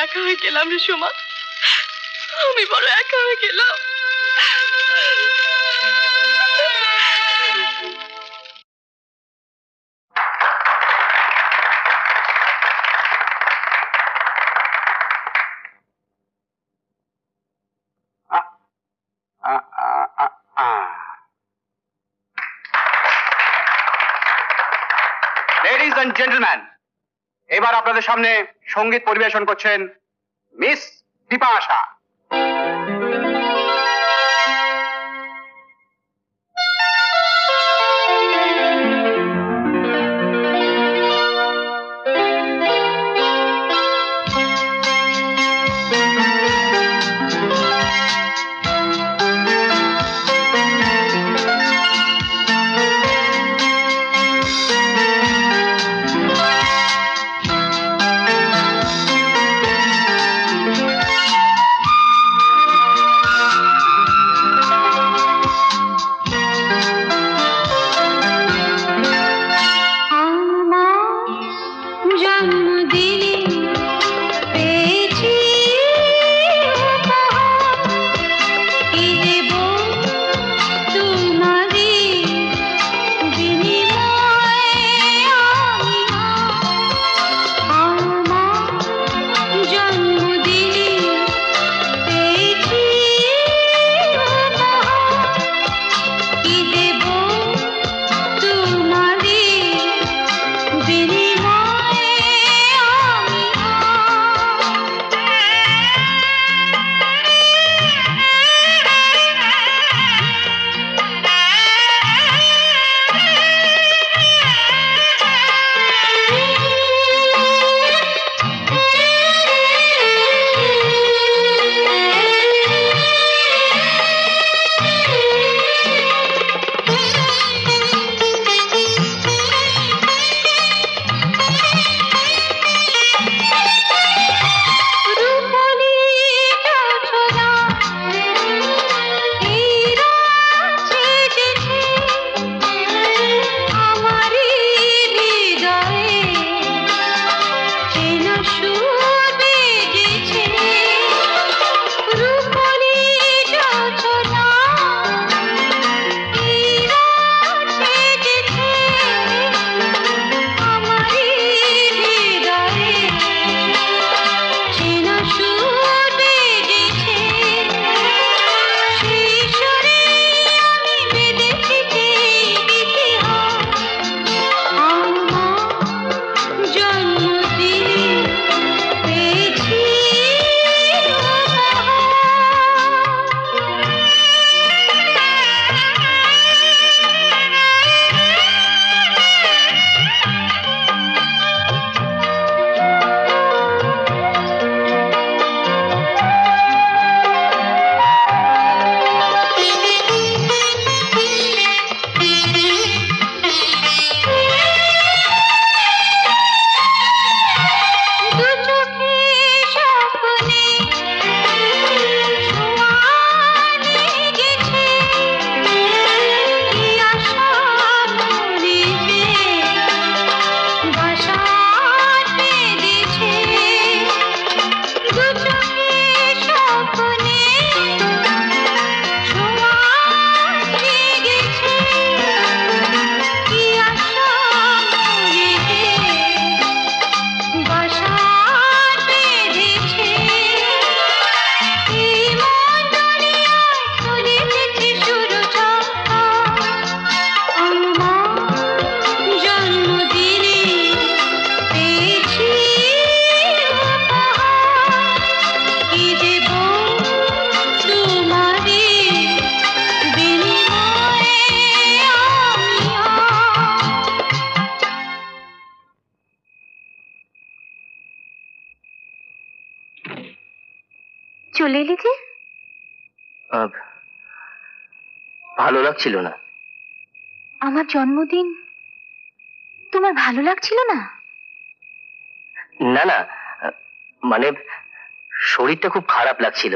একা হয়ে গেলাম রে সোমা, আমি বড় একা হয়ে গেলাম। Ladies and gentlemen, এবার আপনাদের সামনে সঙ্গীত পরিবেশন করছেন মিস দীপাশা। চলে এলি যে? ভালো লাগছিল না। আমার জন্মদিন তোমার ভালো লাগছিল না? না না, মানে শরীরটা খুব খারাপ লাগছিল,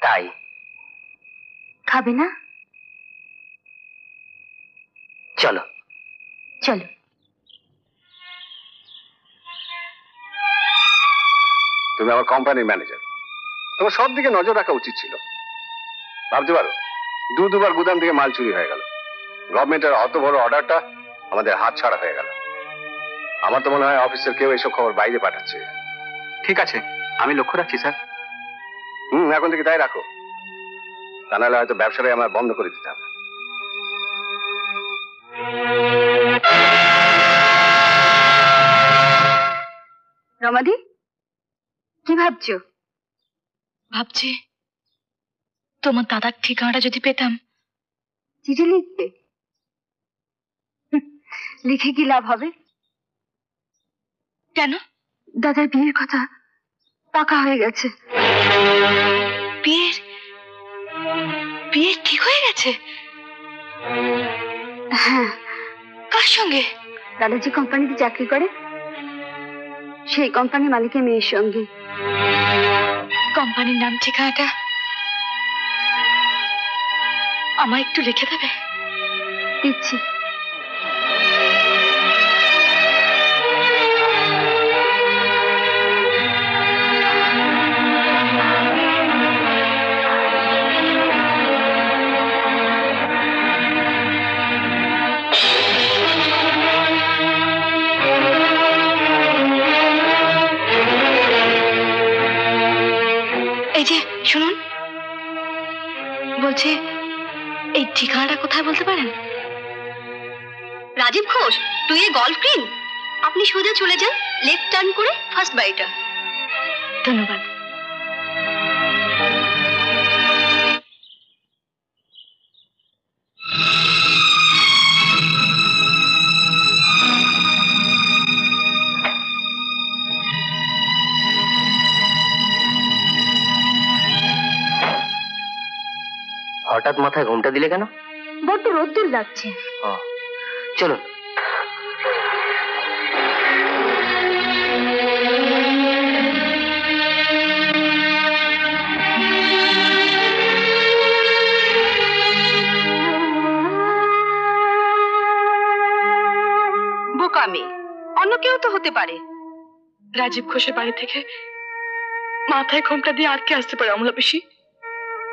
তাই। খাবে না? চলো চলো। তুমি আমার কোম্পানির ম্যানেজার, তোমার সব দিকে নজর রাখা উচিত ছিল। ভাবতে পারো, দুবার গুদাম থেকে মাল চুরি হয়ে গেল, গভর্নমেন্টের অত বড় অর্ডারটা আমাদের হাত ছাড়া হয়ে গেল। আমার তো মনে হয় অফিসের কেউ এসব খবর বাইরে পাঠাচ্ছে। ঠিক আছে, আমি লক্ষ্য রাখছি স্যার। এখন থেকে তাই রাখো, তা নাহলে হয়তো ব্যবসাটাই আমার বন্ধ করে দিতে হবে। রমাদি, কি ভাবছো? ভাবছি তোমার দাদার ঠিকানাটা যদি পেতাম। চিঠি লিখবে? লিখে কি লাভ হবে? কেন? দাদার বিয়ের কথা পাকা হয়ে গেছে। বিয়ের বিয়ে ঠিক হয়ে গেছে? হ্যাঁ, কার সঙ্গে? দাদা যে কোম্পানিতে চাকরি করে সেই কোম্পানি মালিকের মেয়ের সঙ্গে। কোম্পানির নাম ঠিকানাটা আমায় একটু লিখে দেবে? দিচ্ছি। এই যে শুনুন, বলছে এই ঠিকানাটা কোথায় বলতে পারেন? রাজীব ঘোষ, তুই এই গল্ফ গ্রিন, আপনি সোজা চলে যান, লেফট টার্ন করে ফার্স্ট বাড়িটা। ধন্যবাদ। হঠাৎ মাথায় ঘুমটা দিলে কেন? বড্ড রোদ্দুর লাগছে। ও, চলুন। বোকামি, অন্য কেউ তো হতে পারে। রাজীব ঘোষের বাড়ি থেকে মাথায় ঘোমটা দিয়ে আর কে আসতে পারে অমলা পিসি?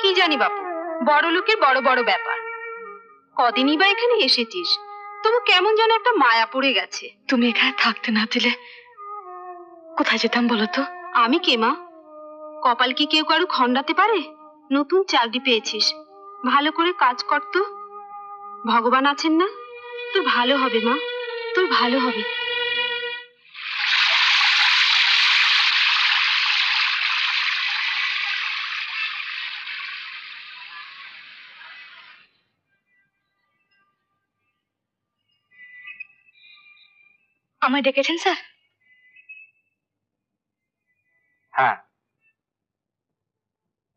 কি জানি বাপু, বড় লোকের বড় বড় ব্যাপার। কদিনই বা এখানে এসেছিস, তবু কেমন যেন একটা মায়া পড়ে গেছে। তুমি এখানে থাকতে না দিলে কোথায় যেতাম বলো তো? আমি কে মা? কপাল কি কেউ কারু খণ্ডাতে পারে? নতুন চাকরি পেয়েছিস, ভালো করে কাজ কর তো। ভগবান আছেন না, তোর ভালো হবে মা, তোর ভালো হবে। আমায় ডেকেছেন স্যার? হ্যাঁ,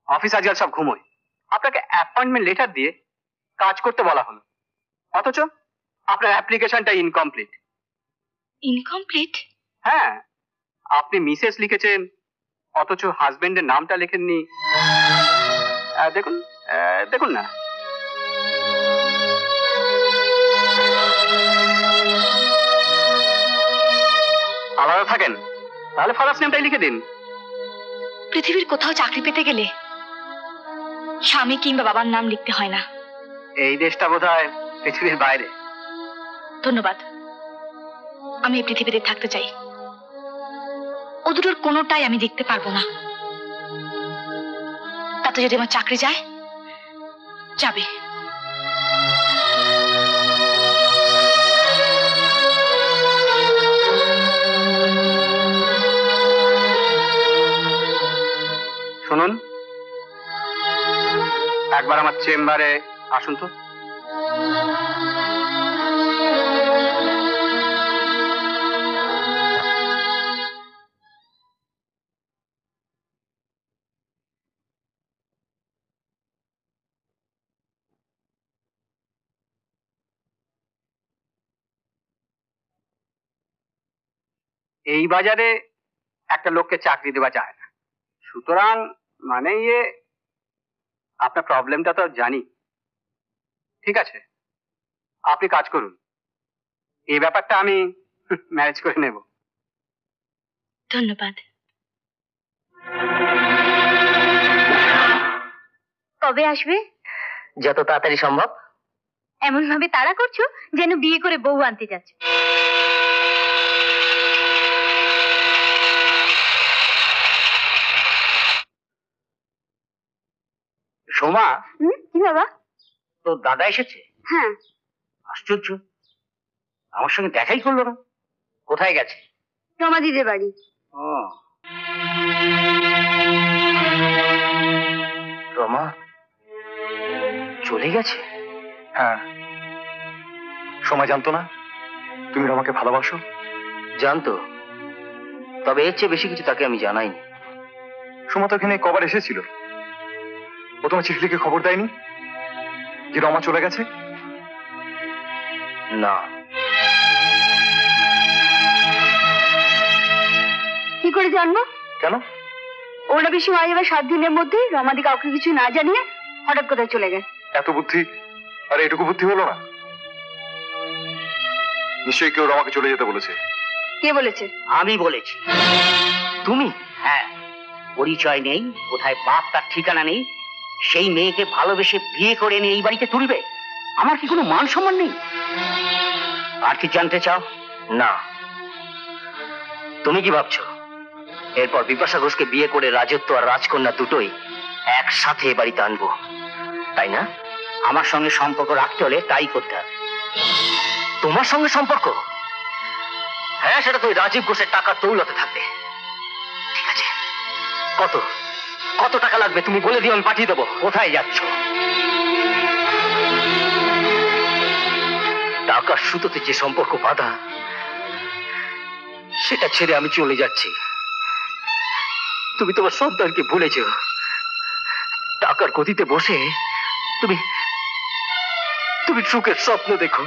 অফিস আজকাল সব ঘুমোয়। আপনাকে অ্যাপয়েন্টমেন্ট লেটার দিয়ে কাজ করতে বলা হলো, অথচ আপনার অ্যাপ্লিকেশনটা ইনকমপ্লিট। ইনকমপ্লিট? হ্যাঁ, আপনি মিসেস লিখেছেন, অথচ হাজবেন্ডের নামটা লেখেননি। দেখুন, দেখুন না। আলাদা থাকেন, তাহলে ফাদার্স নেমটাই লিখে দিন। পৃথিবীর কোথাও চাকরি পেতে গেলে স্বামী কিংবা বাবার নাম লিখতে হয় না। এই দেশটা বোধহয় পৃথিবীর বাইরে। ধন্যবাদ, আমি এই পৃথিবীতে থাকতে চাই। ও দুটোর কোনোটাই আমি দেখতে পারবো না। তাতে যদি আমার চাকরি যায়, যাবে। শুনুন, একবার আমার চেম্বারে আসুন তো। এই বাজারে একটা লোককে চাকরি দেওয়া যায় না, সুতরাং মানে আপনার প্রবলেমটা তো জানি। ঠিক আছে, আপনি কাজ করুন, এই ব্যাপারটা আমি ম্যানেজ করে নেব। ধন্যবাদ। কবে আসবে? যত তাড়াতাড়ি সম্ভব। এমন ভাবে তাড়া করছো যেন বিয়ে করে বউ আনতে যাচ্ছ। সোমা, কি বাবা? তোর দাদা এসেছে? হ্যাঁ। আশ্চর্য, আমার সঙ্গে দেখাই করলো না। কোথায় গেছে? রমা দিদির বাড়ি। রমা চলে গেছে? হ্যাঁ, সময় জানতো না তুমি রমাকে ভালোবাসো। জানতো, তবে এর চেয়ে বেশি কিছু তাকে আমি জানাইনি। সোমা তো এখানে কবার এসেছিল? ও তোমার চিঠি লিখে খবর দেয়নি যে রমা চলে গেছে? না। কি করে জানবো? কেন? ওরা বেশি হয়ে যাবে 7 দিনের মধ্যে। রমাদি কাউকে কিছু না জানিয়ে হঠাৎ কোথায় চলে গেছে। এত বুদ্ধি আর এটুকু বুদ্ধি হলো না? নিশ্চয়ই কেউ রমাকে চলে যেতে বলেছে। কে বলেছে? আমি বলেছি। তুমি? হ্যাঁ। পরিচয় নেই, কোথায় বাপ তার ঠিকানা নেই, সেই মেয়েকে ভালোবেসে বিয়ে করে এনে এই বাড়িতে তুলবে? আমার কি কোনো মান সম্মান নেই? আর কি জানতে চাও? না। তুমি কি ভাবছো এরপর বিপাশা ঘোষকে বিয়ে করে রাজত্ব আর রাজকন্যা দুটোই একসাথে এ বাড়িতে আনবো, তাই না? আমার সঙ্গে সম্পর্ক রাখতে হলে তাই করতে হবে। তোমার সঙ্গে সম্পর্ক? হ্যাঁ, সেটা তো রাজীব ঘোষের টাকার দৌলতে থাকবে। ঠিক আছে, কত কত টাকা লাগবে তুমি বলে দিও, আমি পাঠিয়ে দেবো। কোথায় যাচ্ছ? টাকার সুতোতে যে সম্পর্ক বাঁধা, সেটা ছেড়ে আমি চলে যাচ্ছি। তুমি তোমার সন্তানকে ভুলেছ। টাকার গতিতে বসে তুমি তুমি সুখের স্বপ্ন দেখো।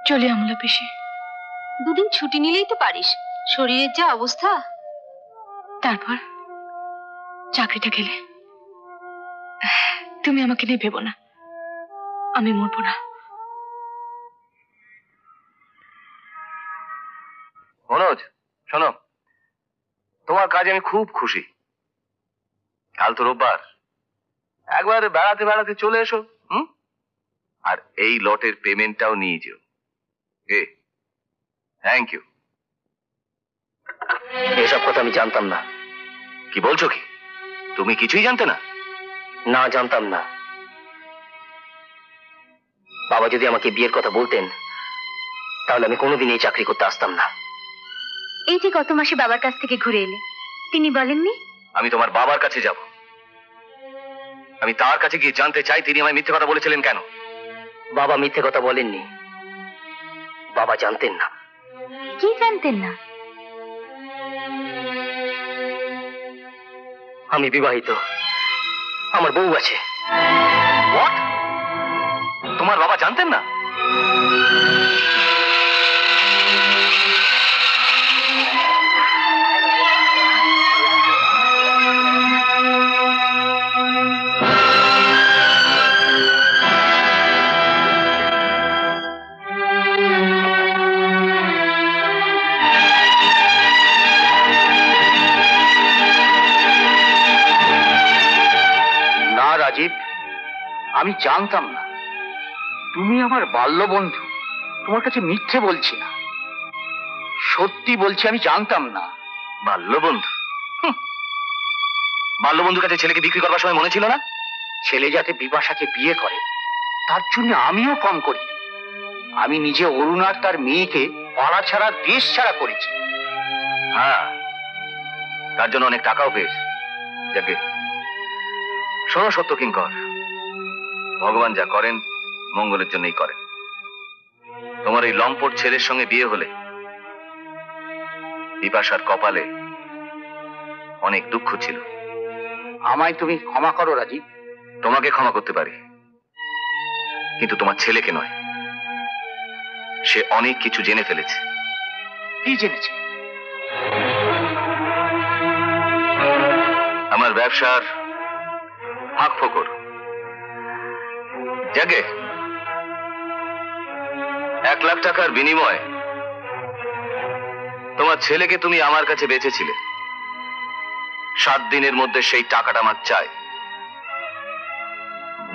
চলে আমলা পিসি। দুদিন ছুটি নিলেই তো পারিস, শরীরের যা অবস্থা। তারপর চাকরিটা গেলে তুমি আমাকে নিয়ে ভেবো না, আমি মরবো না। মনোজ, শোনো, তোমার কাজে আমি খুব খুশি। কাল তো রোববার, একবার বেড়াতে বেড়াতে চলে এসো। আর এই লটের পেমেন্টটাও নিয়ে যেও। Thank you. এসব কথা আমি জানতাম না। কি বলছো কি? তুমি কিছুই জানতে না? না, জানতাম না। বাবা যদি আমাকে বিয়ের কথা বলতেন তাহলে আমি কোনোদিন এই চাকরি করতে আসতাম না। এই যে গত মাসে বাবার কাছ থেকে ঘুরে এলে, তিনি বলেননি? আমি তোমার বাবার কাছে যাব। আমি তার কাছে গিয়ে জানতে চাই তিনি আমায় মিথ্যে কথা বলেছিলেন কেন। বাবা মিথ্যে কথা বলেননি, বাবা জানতেন না। কি জানতেন না? আমি বিবাহিত, আমার বউ আছে। What? তোমার বাবা জানতেন না? না রাজীব, আমি জানতাম না। তুমি আমার বাল্য বন্ধু, তোমার কাছে মিথ্যে বলছি না, সত্যি বলছি, আমি জানতাম না। বাল্যবন্ধু? বাল্যবন্ধুর কাছে ছেলেকে বিক্রি করবার সময় মনে ছিল না? ছেলে যাতে বিপাশাকে বিয়ে করে তার জন্য আমিও কম করি। আমি নিজে অরুণার তার মেয়েকে পাড়া ছাড়া দেশ ছাড়া করেছি। হ্যাঁ, তার জন্য অনেক টাকাও পেয়েছে। যাকে শোনো সত্য কিঙ্কর, ভগবান যা করেন মঙ্গলের জন্যই করেন। তোমার এই লম্পট ছেলের সঙ্গে বিয়ে হলে বিপাশার কপালে অনেক দুঃখ ছিল। আমায় তুমি ক্ষমা করো রাজীব। তোমাকে ক্ষমা করতে পারি, কিন্তু তোমার ছেলেকে নয়। সে অনেক কিছু জেনে ফেলেছে। কি জেনেছে? আমার ব্যবসার ফাঁক ফোকর। যাকে 1 লাখ টাকার বিনিময়ে তোমার ছেলেকে তুমি আমার কাছে বেচেছিলে। 7 দিনের মধ্যে সেই টাকাটা আমার চাই।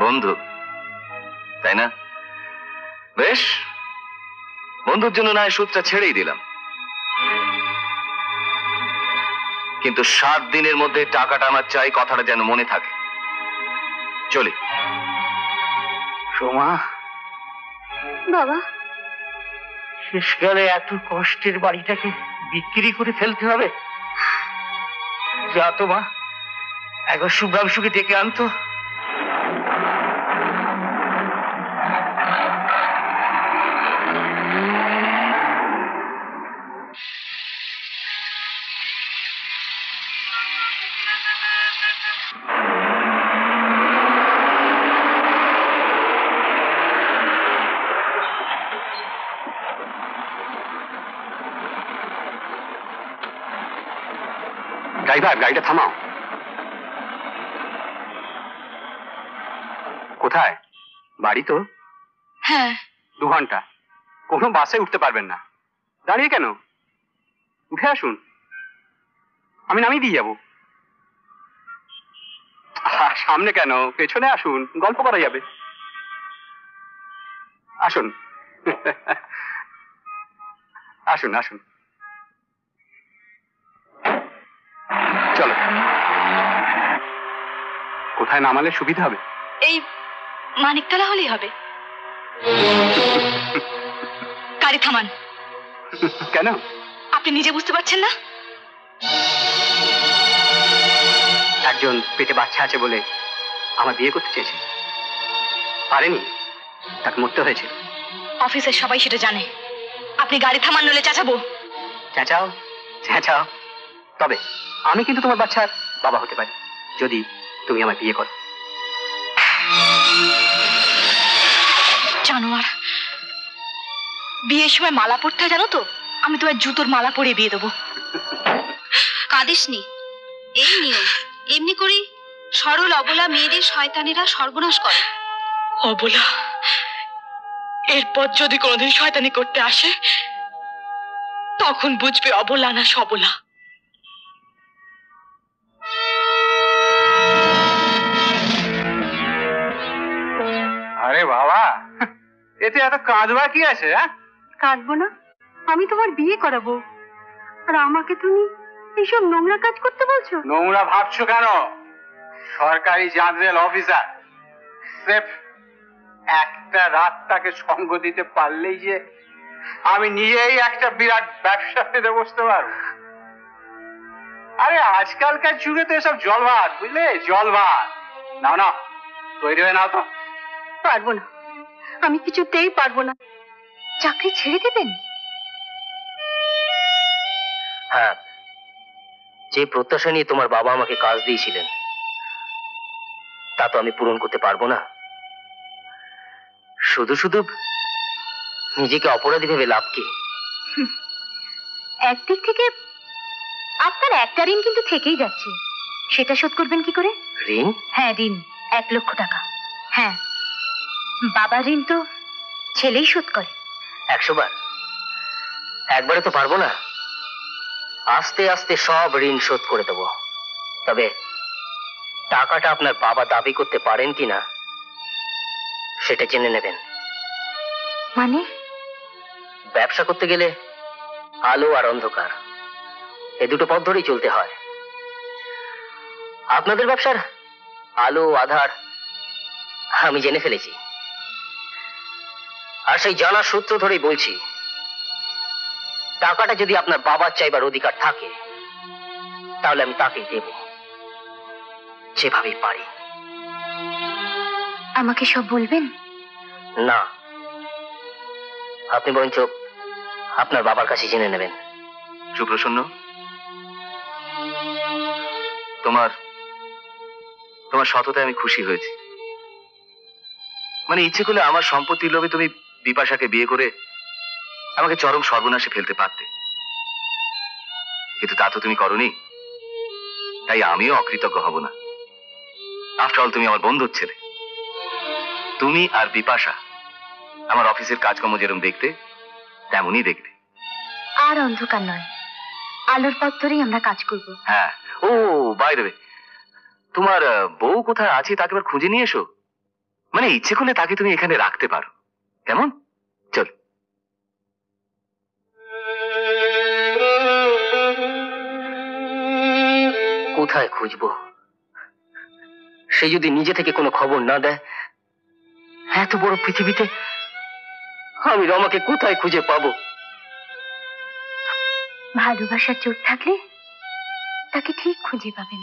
বন্ধু, তাই না? বেশ, বন্ধুর জন্য না হয় সুদটা ছেড়েই দিলাম, কিন্তু 7 দিনের মধ্যে টাকাটা আমার চাই, কথাটা যেন মনে থাকে। চলি। সোমা, বাবা, শেষকালে এত কষ্টের বাড়িটাকে বিক্রি করে ফেলতে হবে? যা তো মা, একবার শুভ্রাংশুকে ডেকে আনতো। ড্রাইভার, গাড়িটা থামাও। কোথায়? বাড়ি তো। হ্যাঁ, 2 ঘন্টা। কোনো বাসে উঠতে পারবেন না। দাঁড়িয়ে কেন? উঠে আসুন, আমি নামিয়ে দিয়ে যাবো। সামনে কেন, পেছনে আসুন, গল্প করা যাবে। আসুন। আসুন আসুন, চলো। কোথায় নামালে সুবিধা হবে? এই মানিকতলা হলেই হবে। গাড়ি থামান। কেন? আপনি নিজে বুঝতে পারছেন না? একজন পেটে বাচ্চা আছে বলে আমার বিয়ে করতে চেয়েছে, পারেনি, তাকে মরতে হয়েছে। অফিসের সবাই সেটা জানে। আপনি গাড়ি থামান, নলে চেঁচাবো। চেঁচাও চেঁচাও, তবে আমি কিন্তু তোমার বাচ্চার বাবা হতে পারি যদি তুমি আমায় বিয়ে করো। জানোয়ার, বিয়ের সময় মালা পরতে হয় জানো তো? আমি তোমার জুতোর মালা পরিয়ে বিয়ে দেবো। কাঁদিসনি, এই নিয়ম। এমনি করে সরল অবলা মেয়েদের শয়তানেরা সর্বনাশ করে। অবলা, এরপর যদি কোনোদিন শয়তানি করতে আসে তখন বুঝবে অবলা না সবলা। আরে বাবা, এতে এত কাঁদবা কি আছে? কাঁদবো না? আমি তোমার বিয়ে করাবো, আর আমাকে তুমি এইসব নোংরা কাজ করতে বলছো? নোংরা ভাবছো কেন? সরকারি জেনারেল অফিসার, স্রেফ একটা রাত তাকে সঙ্গ দিতে পারলেই যে আমি নিজেই একটা বিরাট ব্যবসা পেতে বসতে পারবো। আরে আজকালকার যুগে তো এসব জলভাত, বুঝলে, জলভাত। নাও না, তৈরি হয়ে নাও তো। পারবো না, আমি কিছুতেই পারবো না। চাকরি ছেড়ে দেবেন? হ্যাঁ, যে প্রত্যাশা নিয়ে তোমার বাবা আমাকে কাজ দিয়েছিলেন তা তো আমি পূরণ করতে পারবো না। শুধু শুধু নিজেকে অপরাধী ভেবে লাভ কি? একদিক থেকে আপনার একটা ঋণ কিন্তু থেকেই যাচ্ছে, সেটা শোধ করবেন কি করে? ঋণ? হ্যাঁ, ঋণ 1 লক্ষ টাকা। হ্যাঁ, বাবার ঋণ তো ছেলেই শোধ করে। 100 বার? একবারে তো পারবো না, আস্তে আস্তে সব ঋণ শোধ করে দেবো। তবে টাকাটা আপনার বাবা দাবি করতে পারেন কিনা সেটা জেনে নেবেন। মানে? ব্যবসা করতে গেলে আলো আর অন্ধকার, এই দুটো পথ ধরেই চলতে হয়। আপনাদের ব্যবসার আলো আধার আমি জেনে ফেলেছি, আর সেই জানার সূত্র ধরেই বলছি, টাকাটা যদি আপনার বাবার চাইবার অধিকার থাকে তাহলে আমি তাকেই দেব, যেভাবেই পারি। আমাকে সব বলবেন? না, আপনি বরঞ্চ আপনার বাবার কাছে জেনে নেবেন। সুপ্রসন্ন, তোমার তোমার সততায় আমি খুশি হয়েছি। মানে ইচ্ছে করলে আমার সম্পত্তির লোভে তুমি বিপাশাকে বিয়ে করে আমাকে চরম সর্বনাশে ফেলতে পারতে, কিন্তু তা তো তুমি করনি। তাই আমিও অকৃতজ্ঞ হব না। আফটার অল তুমি আমার বন্ধুর ছেলে। তুমি আর বিপাশা আমার অফিসের কাজকর্ম যেরকম দেখতে তেমনই দেখবে। আর অন্ধকার নয়, আলোর পথ ধরেই আমরা কাজ করব। হ্যাঁ, ও বাই দেবে, তোমার বউ কোথায় আছে তাকে এবার খুঁজে নিয়ে এসো। মানে ইচ্ছে করলে তাকে তুমি এখানে রাখতে পারো, কেমন? চল। কোথায় খুঁজবো? সে যদি নিজে থেকে কোনো খবর না দেয়, এত বড় পৃথিবীতে আমি রমাকে কোথায় খুঁজে পাবো? ভালোবাসার চোখ থাকলে তাকে ঠিক খুঁজে পাবেন।